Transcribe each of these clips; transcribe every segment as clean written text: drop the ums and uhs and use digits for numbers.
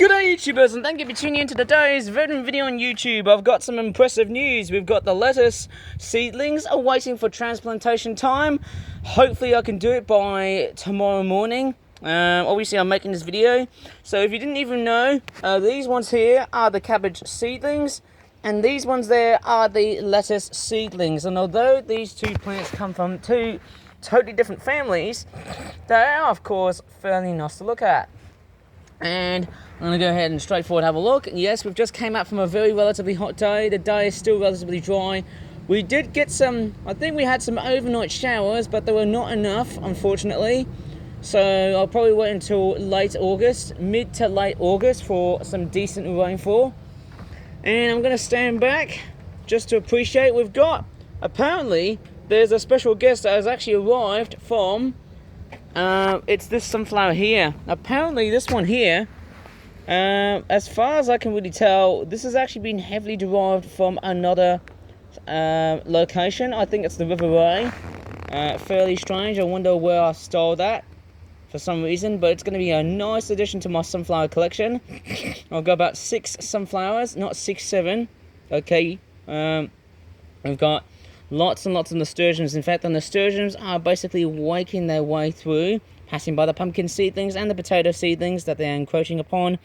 G'day YouTubers, and thank you for tuning in to today's video on YouTube. I've got some impressive news. We've got the lettuce seedlings are waiting for transplantation time. Hopefully I can do it by tomorrow morning. Obviously I'm making this video. So if you didn't even know, these ones here are the cabbage seedlings, and these ones there are the lettuce seedlings. And although these two plants come from two totally different families, they are of course fairly nice to look at. And I'm going to go ahead and straightforward have a look. Yes, we've just came out from a very relatively hot day. The day is still relatively dry. We did get some, I think we had some overnight showers, but they were not enough, unfortunately. So I'll probably wait until late August, mid to late August, for some decent rainfall. And I'm going to stand back just to appreciate. We've got, apparently, there's a special guest that has actually arrived from, it's this sunflower here. Apparently this one here, as far as I can really tell, this has actually been heavily derived from another location. I think it's the River Ray. Fairly strange. I wonder where I stole that for some reason, but it's going to be a nice addition to my sunflower collection. I've got about 6 sunflowers, not 6, 7. Okay, we've got lots and lots of nasturtiums. In fact, the nasturtiums are basically waking their way through, passing by the pumpkin seedlings and the potato seedlings that they're encroaching upon.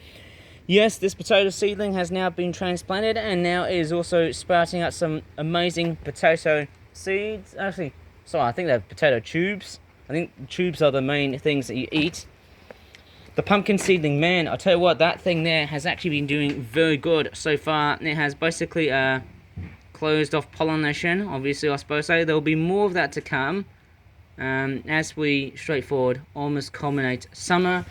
Yes, this potato seedling has now been transplanted and now is also sprouting out some amazing potato seeds. Actually, sorry, I think they're potato tubes. I think tubes are the main things that you eat. The pumpkin seedling, man, I'll tell you what, that thing there has actually been doing very good so far. It has basically closed off pollination, obviously I suppose so. There will be more of that to come as we straightforward almost culminate summer.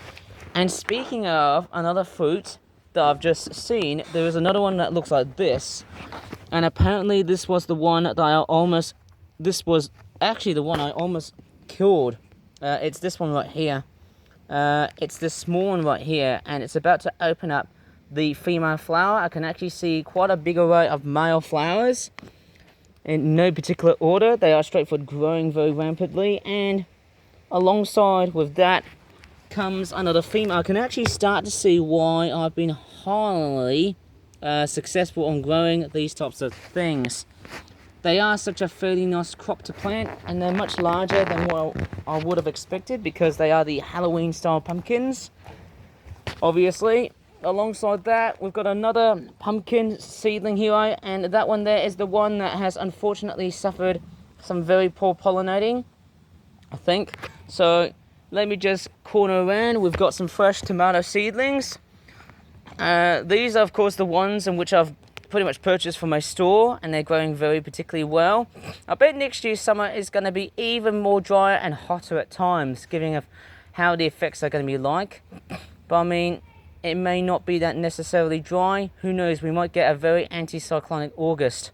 And speaking of another fruit that I've just seen, there is another one that looks like this, and apparently this was the one that this was actually the one I almost killed. It's this one right here. It's this small one right here, and it's about to open up the female flower. I can actually see quite a big array of male flowers in no particular order. They are straightforward growing very rapidly, and alongside with that comes another female. I can actually start to see why I've been highly successful on growing these types of things. They are such a fairly nice crop to plant, and they're much larger than what I would have expected because they are the Halloween style pumpkins, obviously. Alongside that, we've got another pumpkin seedling here, and that one there is the one that has unfortunately suffered some very poor pollinating, I think. So let me just corner around. We've got some fresh tomato seedlings. These are of course the ones in which I've pretty much purchased from my store, and they're growing very particularly well. I bet next year's summer is going to be even more drier and hotter at times, given how the effects are going to be like. But I mean, it may not be that necessarily dry. Who knows? We might get a very anticyclonic August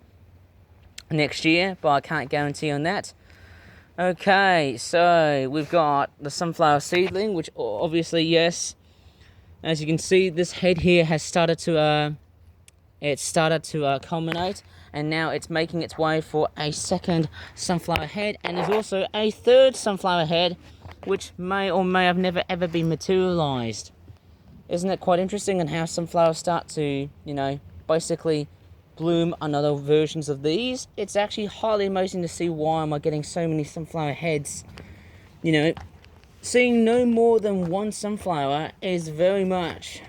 next year, but I can't guarantee on that. Okay, so we've got the sunflower seedling, which obviously, yes, as you can see, this head here has started to culminate, and now it's making its way for a second sunflower head, and there's also a third sunflower head, which may or may have never ever been materialized. Isn't it quite interesting on how sunflowers start to, basically bloom another versions of these? It's actually highly amazing to see why am I getting so many sunflower heads. Seeing no more than one sunflower is very much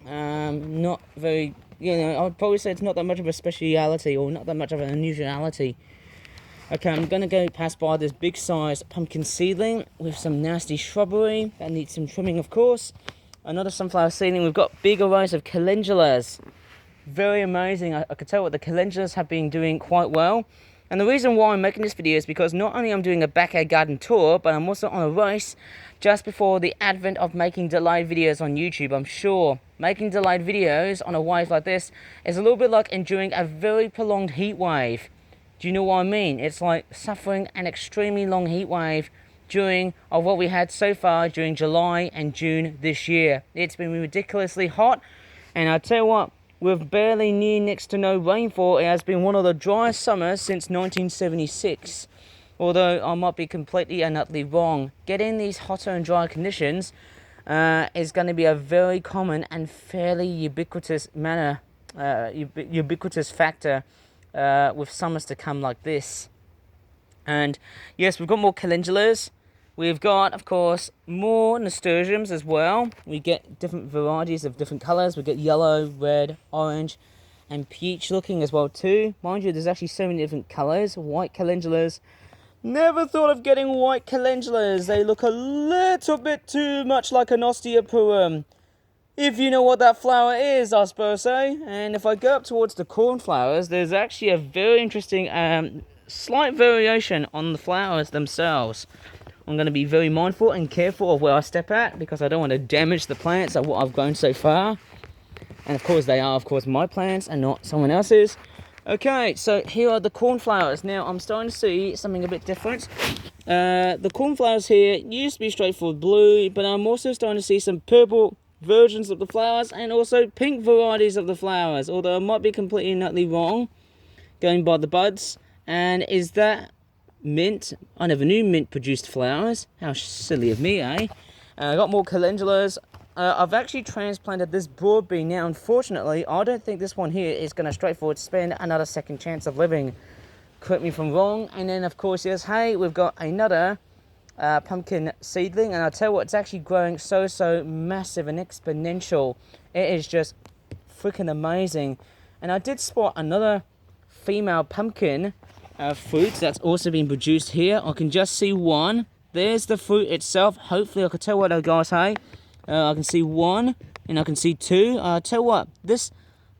not very, I would probably say it's not that much of a speciality or not that much of an unusuality. Okay, I'm going to go pass by this big size pumpkin seedling with some nasty shrubbery that needs some trimming, of course. Another sunflower seedling. We've got big arrays of calendulas. Very amazing. I could tell what the calendulas have been doing quite well. And the reason why I'm making this video is because not only I'm doing a backyard garden tour, but I'm also on a race just before the advent of making delayed videos on YouTube. I'm sure making delayed videos on a wave like this is a little bit like enduring a very prolonged heat wave. Do you know what I mean? It's like suffering an extremely long heat wave during what we had so far during July and June this year. It's been ridiculously hot, and I tell you what, with barely near next to no rainfall, it has been one of the driest summers since 1976. Although I might be completely and utterly wrong. Getting these hotter and drier conditions is going to be a very common and fairly ubiquitous ubiquitous factor with summers to come like this. And yes, we've got more calendulas. We've got, of course, more nasturtiums as well. We get different varieties of different colours. We get yellow, red, orange, and peach looking as well too. Mind you, there's actually so many different colours. White calendulas. Never thought of getting white calendulas. They look a little bit too much like an osteoporum. If you know what that flower is, I suppose, eh? And if I go up towards the cornflowers, there's actually a very interesting slight variation on the flowers themselves. I'm going to be very mindful and careful of where I step at, because I don't want to damage the plants of what I've grown so far. And of course, they are, of course, my plants and not someone else's. Okay, so here are the cornflowers. Now, I'm starting to see something a bit different. The cornflowers here used to be straightforward blue, but I'm also starting to see some purple versions of the flowers and also pink varieties of the flowers, although I might be completely and utterly wrong going by the buds. And is that mint? I never knew mint produced flowers. How silly of me, eh? I got more calendulas. I've actually transplanted this broadbean. Now, unfortunately, I don't think this one here is going to straightforward spend another second chance of living. Correct me if I'm wrong. And then, of course, yes, hey, we've got another pumpkin seedling. And I'll tell you what, it's actually growing so massive and exponential. It is just freaking amazing. And I did spot another female pumpkin fruit that's also been produced here. I can just see one. There's the fruit itself. Hopefully, I can tell what I guys, hey. I can see one, and I can see two. Tell you what, this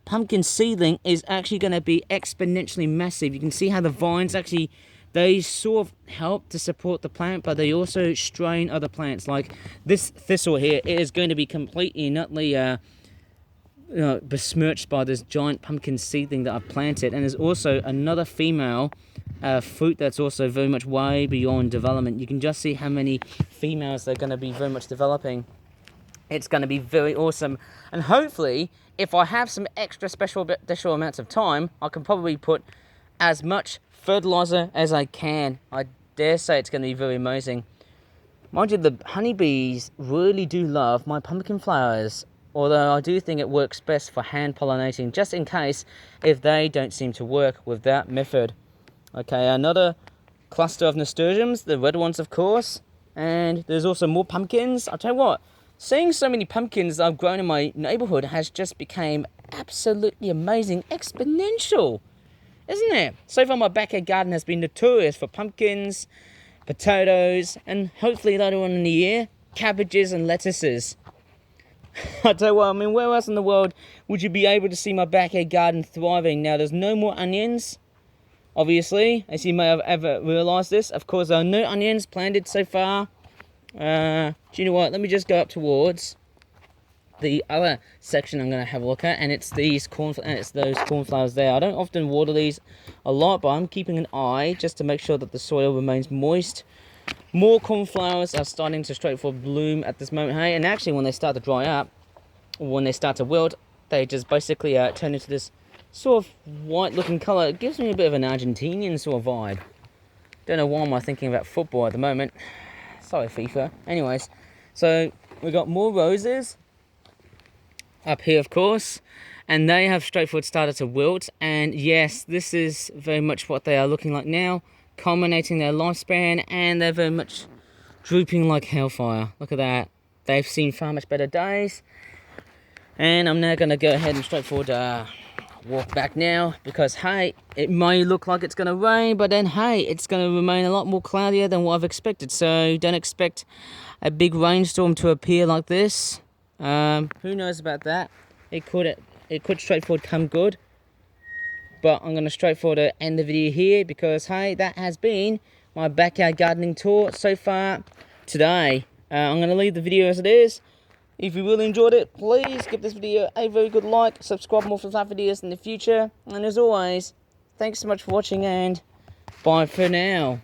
pumpkin seedling is actually going to be exponentially massive. You can see how the vines actually, they sort of help to support the plant, but they also strain other plants. Like this thistle here, it is going to be completely and utterly besmirched by this giant pumpkin seedling that I've planted. And there's also another female fruit that's also very much way beyond development. You can just see how many females they're going to be very much developing. It's going to be very awesome. And hopefully, if I have some extra special amounts of time, I can probably put as much fertilizer as I can. I dare say it's going to be very amazing. Mind you, the honeybees really do love my pumpkin flowers, although I do think it works best for hand pollinating, just in case if they don't seem to work with that method. Okay, another cluster of nasturtiums, the red ones of course, and there's also more pumpkins. I'll tell you what, seeing so many pumpkins I've grown in my neighborhood has just become absolutely amazing, exponential, isn't it? So far my backyard garden has been notorious for pumpkins, potatoes, and hopefully later on in the year, cabbages and lettuces. I tell you what, I mean, where else in the world would you be able to see my backyard garden thriving? Now, there's no more onions, obviously, as you may have ever realised this. Of course, there are no onions planted so far. Do you know what? Let me just go up towards the other section I'm going to have a look at, and it's these those cornflowers there. I don't often water these a lot, but I'm keeping an eye just to make sure that the soil remains moist. More cornflowers are starting to straightforward bloom at this moment, hey, and actually when they start to dry up, or when they start to wilt, they just basically turn into this sort of white looking colour. It gives me a bit of an Argentinian sort of vibe. Don't know why am I thinking about football at the moment. Sorry, FIFA. Anyways, so we got more roses up here, of course, and they have straightforward started to wilt. And yes, this is very much what they are looking like now, culminating their lifespan, and they're very much drooping like hellfire. Look at that. They've seen far much better days. And I'm now going to go ahead and straightforward walk back now, because hey, it may look like it's going to rain, but then hey, it's going to remain a lot more cloudier than what I've expected. So don't expect a big rainstorm to appear like this. Who knows about that? It could straightforward come good. But I'm going to straightforward end the video here, because hey, that has been my backyard gardening tour so far today. I'm going to leave the video as it is. If you really enjoyed it, please give this video a very good like, subscribe more for live videos in the future, and as always, thanks so much for watching, and bye for now.